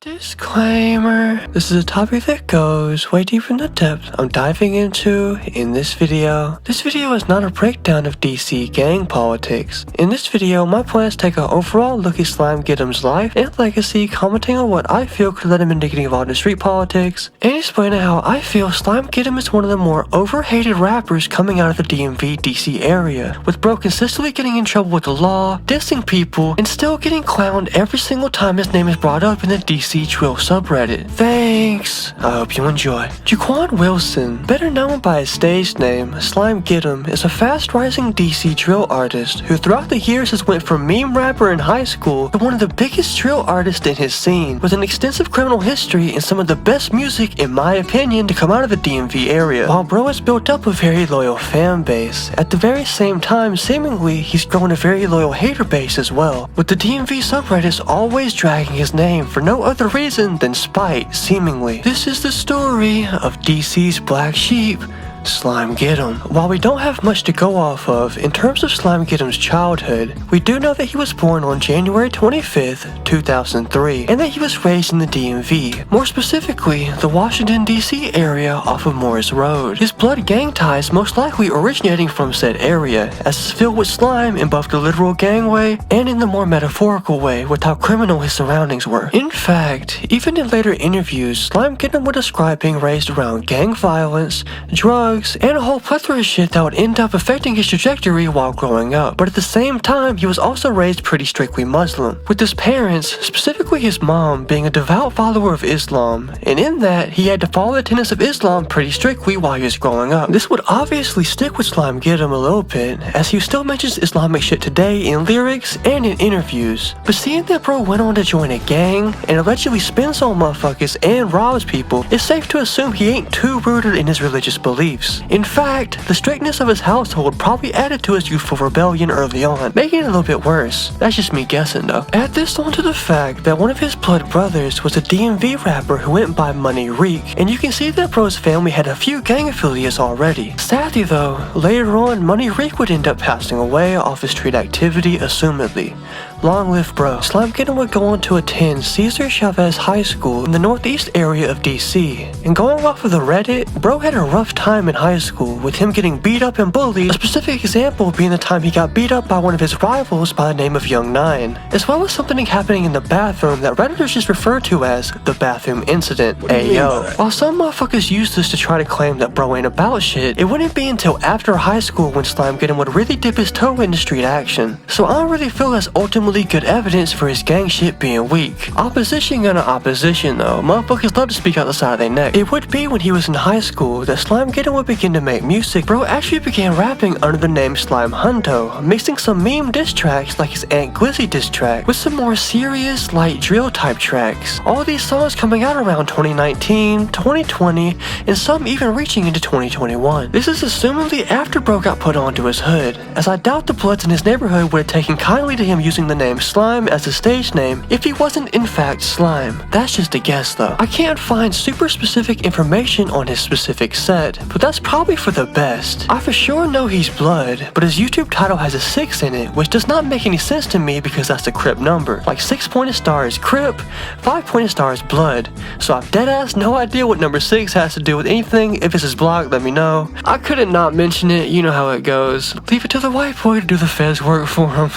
Disclaimer, this is a topic that goes way deep in the depth I'm diving into in this video. This video is not a breakdown of DC gang politics. In this video, my plans take an overall look at Slimegetem's life and legacy, commenting on what I feel could let him into getting involved in street politics, and explaining how I feel Slimegetem is one of the more overhated rappers coming out of the DMV DC area, with bro consistently getting in trouble with the law, dissing people, and still getting clowned every single time his name is brought up in the DC Drill subreddit. Thanks! I hope you enjoy. Jaquan Wilson, better known by his stage name, Slimegetem, is a fast-rising DC drill artist who throughout the years has went from meme rapper in high school to one of the biggest drill artists in his scene, with an extensive criminal history and some of the best music, in my opinion, to come out of the DMV area. While bro has built up a very loyal fan base, at the very same time, seemingly, he's grown a very loyal hater base as well, with the DMV subreddits always dragging his name for no other reason than spite, seemingly. This is the story of DC's black sheep, Slimegetem. While we don't have much to go off of in terms of Slimegetem's childhood, we do know that he was born on January 25th, 2003, and that he was raised in the DMV, more specifically, the Washington, D.C. area off of Morris Road. His blood gang ties most likely originating from said area, as it's filled with slime in both the literal gang way and in the more metaphorical way with how criminal his surroundings were. In fact, even in later interviews, Slimegetem would describe being raised around gang violence, drugs, and a whole plethora of shit that would end up affecting his trajectory while growing up. But at the same time, he was also raised pretty strictly Muslim, with his parents, specifically his mom, being a devout follower of Islam, and in that, he had to follow the tenets of Islam pretty strictly while he was growing up. This would obviously stick with Slimegetem a little bit, as he still mentions Islamic shit today in lyrics and in interviews. But seeing that bro went on to join a gang, and allegedly spins on motherfuckers and robs people, it's safe to assume he ain't too rooted in his religious beliefs. In fact, the strictness of his household probably added to his youthful rebellion early on, making it a little bit worse. That's just me guessing though. Add this on to the fact that one of his blood brothers was a DMV rapper who went by Money Reek, and you can see that bro's family had a few gang affiliates already. Sadly though, later on, Money Reek would end up passing away off his street activity, assumedly. Long live bro. Slimegetem would go on to attend Cesar Chavez High School in the northeast area of DC. And going off of the Reddit, bro had a rough time in high school, with him getting beat up and bullied, a specific example being the time he got beat up by one of his rivals by the name of Young Nine, as well as something happening in the bathroom that Redditors just refer to as the bathroom incident. Ayo. While some motherfuckers use this to try to claim that bro ain't about shit, it wouldn't be until after high school when Slimegetem would really dip his toe into street action. So I don't really feel that's ultimately good evidence for his gang shit being weak. Opposition gonna opposition though. Motherfuckers love to speak out the side of their neck. It would be when he was in high school that Slimegetem would begin to make music. Bro actually began rapping under the name Slime Hundo, mixing some meme diss tracks like his Aunt Glizzy diss track with some more serious, light drill type tracks. All these songs coming out around 2019, 2020, and some even reaching into 2021. This is assumedly after bro got put onto his hood, as I doubt the Bloods in his neighborhood would have taken kindly to him using the name Slime as a stage name if he wasn't in fact Slime. That's just a guess though. I can't find super specific information on his specific set, but that's probably for the best. I for sure know he's Blood, but his YouTube title has a 6 in it, which does not make any sense to me because that's a Crip number. Like 6-pointed star is Crip, 5-pointed star is Blood. So I've deadass no idea what number 6 has to do with anything. If this is blocked, let me know. I couldn't not mention it, you know how it goes. Leave it to the white boy to do the feds work for him.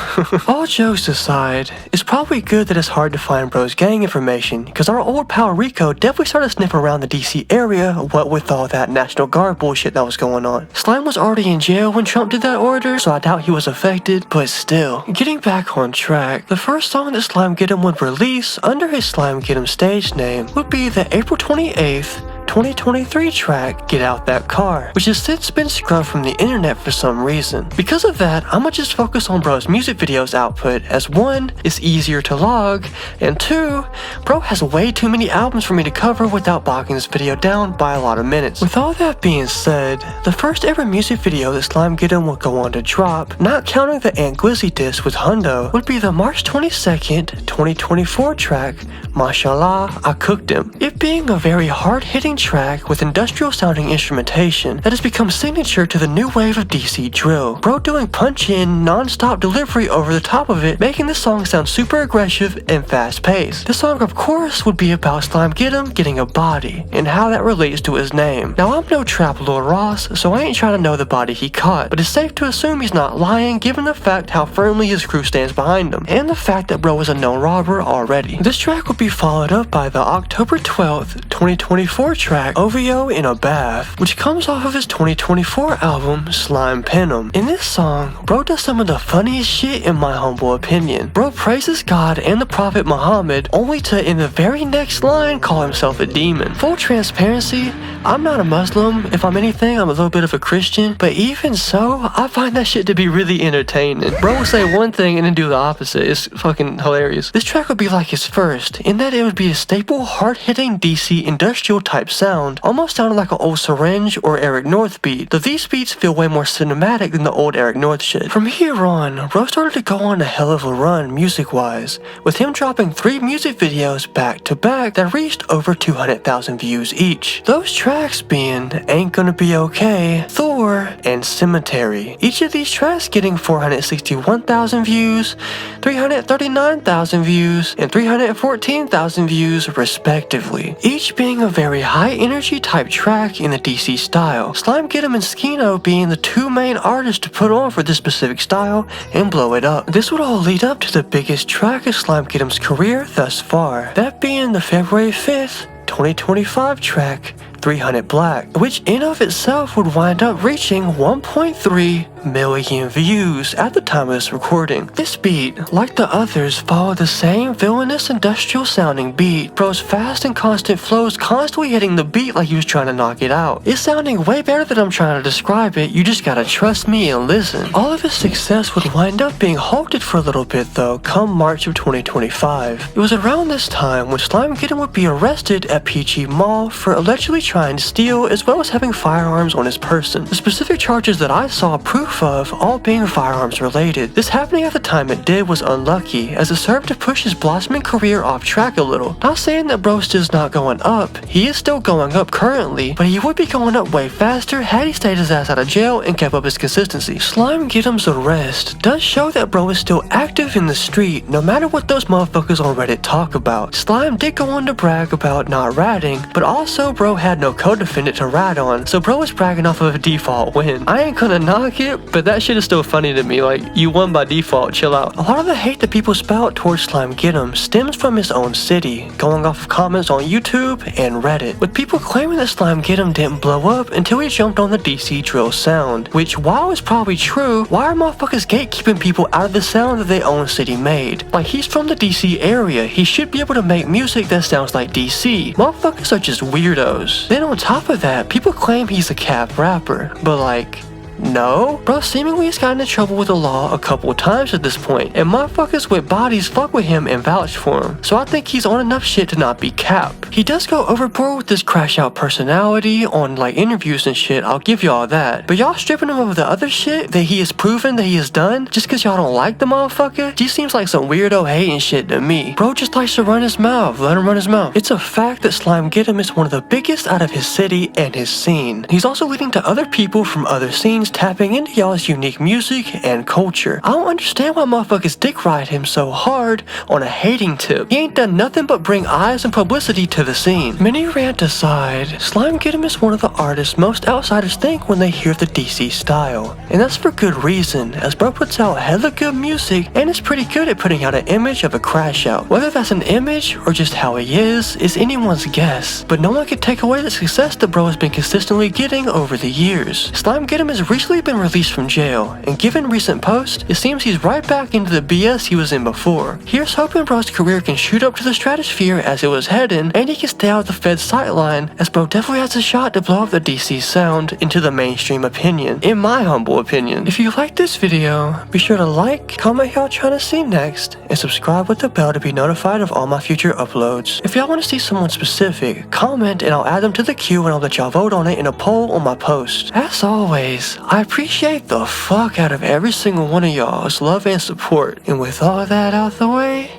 All jokes aside, it's probably good that it's hard to find bro's gang information, because our old pal Rico definitely started sniffing around the DC area, what with all that National Guard bullshit that was going on. Slime was already in jail when Trump did that order, so I doubt he was affected, but still. Getting back on track, the first song that Slimegetem would release under his Slimegetem stage name would be the April 28th, 2023 track, Get Out That Car, which has since been scrubbed from the internet for some reason. Because of that, I'ma just focus on bro's music videos output, as 1, it's easier to log, and 2, bro has way too many albums for me to cover without bogging this video down by a lot of minutes. With all that being said, the first ever music video that Slimegetem will go on to drop, not counting the Aunt Glizzy diss with Hundo, would be the March 22nd, 2024 track, Mashallah, I Cooked Him. It being a very hard-hitting track with industrial sounding instrumentation that has become signature to the new wave of DC drill. Bro doing punch-in, non-stop delivery over the top of it, making the song sound super aggressive and fast-paced. The song of course would be about Slimegetem getting a body, and how that relates to his name. Now I'm no trap lord Ross, so I ain't trying to know the body he caught, but it's safe to assume he's not lying given the fact how firmly his crew stands behind him, and the fact that bro is a known robber already. This track would be followed up by the October 12th, 2024 track OVO in a Bath, which comes off of his 2024 album Slimegetem. In this song, bro does some of the funniest shit in my humble opinion. Bro praises God and the Prophet Muhammad, only to in the very next line call himself a demon. Full transparency, I'm not a Muslim. If I'm anything, I'm a little bit of a Christian, but even so, I find that shit to be really entertaining. Bro will say one thing and then do the opposite. It's fucking hilarious. This track would be like his first, in that it would be a staple, hard-hitting DC industrial type sound, almost sounding like an old Syringe or Eric North beat, though these beats feel way more cinematic than the old Eric North shit. From here on, bro started to go on a hell of a run music-wise, with him dropping 3 music videos back to back that reached over 200,000 views each. Those tracks being Ain't Gonna Be Okay, Thor, and Cemetery. Each of these tracks getting 461,000 views, 339,000 views, and 314,000 views respectively, each being a very high energy type track in the DC style. Slimegetem and Skino being the 2 main artists to put on for this specific style and blow it up. This would all lead up to the biggest track of Slimegetem's career thus far, that being the February 5th, 2025 track 300 Black, which in of itself would wind up reaching 1.3 million views at the time of this recording. This beat, like the others, followed the same villainous industrial sounding beat. Bro's fast and constant flows constantly hitting the beat like he was trying to knock it out. It's sounding way better than I'm trying to describe it, you just gotta trust me and listen. All of his success would wind up being halted for a little bit though, come March of 2025. It was around this time when Slimegetem would be arrested at PG Mall for allegedly trying to steal as well as having firearms on his person. The specific charges that I saw proof of all being firearms related. This happening at the time it did was unlucky, as it served to push his blossoming career off track a little. Not saying that bro is not going up, he is still going up currently, but he would be going up way faster had he stayed his ass out of jail and kept up his consistency. Slimegetem's arrest does show that bro is still active in the street, no matter what those motherfuckers on Reddit talk about. Slime did go on to brag about not ratting, but also bro had no co-defendant to rat on, so bro is bragging off of a default win. I ain't gonna knock it, but that shit is still funny to me, like, you won by default, chill out. A lot of the hate that people spout towards Slimegetem stems from his own city, going off of comments on YouTube and Reddit, with people claiming that Slimegetem didn't blow up until he jumped on the DC drill sound, which while is probably true, why are motherfuckers gatekeeping people out of the sound that their own city made? Like, he's from the DC area, he should be able to make music that sounds like DC. Motherfuckers are just weirdos. Then on top of that, people claim he's a cap rapper, but like, no, bro seemingly has gotten in trouble with the law a couple times at this point, and motherfuckers with bodies fuck with him and vouch for him, so I think he's on enough shit to not be cap. He does go overboard with this crash out personality on like interviews and shit, I'll give y'all that, but y'all stripping him of the other shit that he has proven that he has done just cause y'all don't like the motherfucker? He seems like some weirdo hating shit to me. Bro just likes to run his mouth, let him run his mouth. It's a fact that Slimegetem is one of the biggest out of his city and his scene. He's also leading to other people from other scenes tapping into y'all's unique music and culture. I don't understand why motherfuckers dick ride him so hard on a hating tip. He ain't done nothing but bring eyes and publicity to the scene. Mini rant aside, Slimegetem is one of the artists most outsiders think when they hear the DC style. And that's for good reason, as bro puts out hella good music and is pretty good at putting out an image of a crash out. Whether that's an image or just how he is anyone's guess, but no one can take away the success that bro has been consistently getting over the years. Slimegetem has recently been released from jail, and given recent posts, it seems he's right back into the BS he was in before. Here's hoping bro's career can shoot up to the stratosphere as it was heading, and he can stay out of the Fed's sightline, as bro definitely has a shot to blow up the DC sound into the mainstream opinion, in my humble opinion. If you like this video, be sure to like, comment who y'all trying to see next, and subscribe with the bell to be notified of all my future uploads. If y'all want to see someone specific, comment and I'll add them to the queue and I'll let y'all vote on it in a poll on my post. As always, I appreciate the fuck out of every single one of y'all's love and support. And with all that out the way,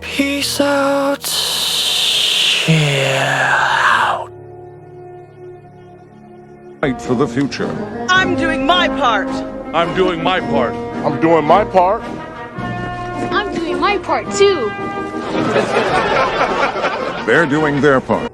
peace out. Yeah. Fight for the future. I'm doing my part. I'm doing my part. I'm doing my part. I'm doing my part too. They're doing their part.